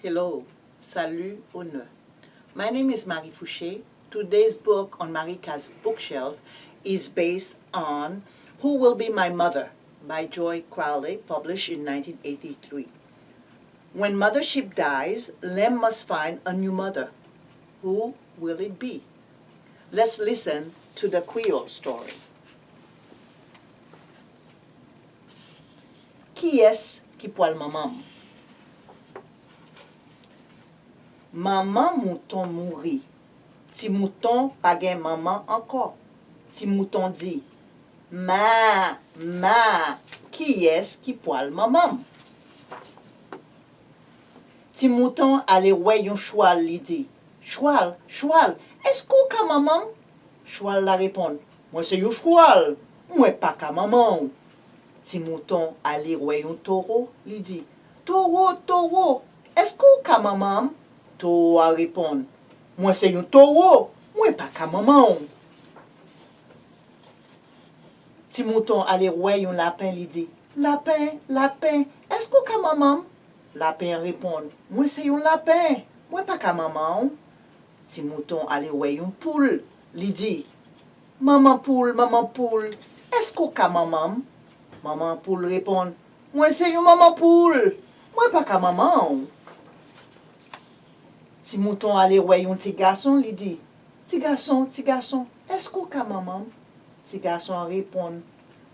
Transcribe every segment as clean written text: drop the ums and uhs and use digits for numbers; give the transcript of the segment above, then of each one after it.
Hello, salut, honneur. My name is Marie Fouché. Today's book on Marika's bookshelf is based on Who Will Be My Mother by Joy Crowley, published in 1983. When mothership dies, Lem must find a new mother. Who will it be? Let's listen to the Creole story. Qui est-ce qui poil maman? Maman mouton mouri. Ti mouton pa gen maman encore. Ti mouton dit, ma, qui est-ce qui poil maman? Ti mouton ale wè yon choual li di, choual, est-ce qu'on ka maman? Choual la répond, moi c'est yon choual, moi pas ka maman. Ti mouton ale wè yon taureau li di, taureau, est-ce qu'on ka maman? Taureau a répond, moi c'est yon taureau, moi pas ka maman. Ti mouton ale wè yon lapin li di, lapin, est-ce qu'on ka maman? Lapin répond, moi c'est yon lapin, moi pas ka maman. Ti mouton ale wè yon poule, li di, maman poule, est-ce qu'on ka maman? Maman poule répond, moi c'est yon maman poule, moi pas ka maman. Ti mouton ale wè yon ti garçon, li di, ti garçon, est-ce qu'on ka maman? Ti garçon répond,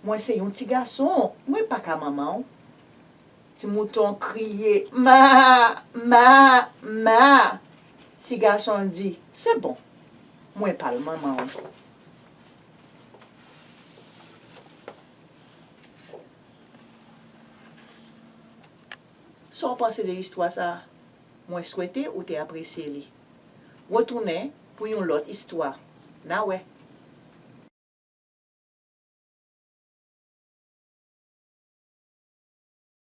moi c'est yon ti garçon, moi pas ka maman. Ti mouton criait, ma. Ti garçon dit, c'est bon, moi pas le maman. Sans penser de l'histoire ça, moi souhaité ou t'es apprécié li. Retournez pour une autre histoire. Na ouais.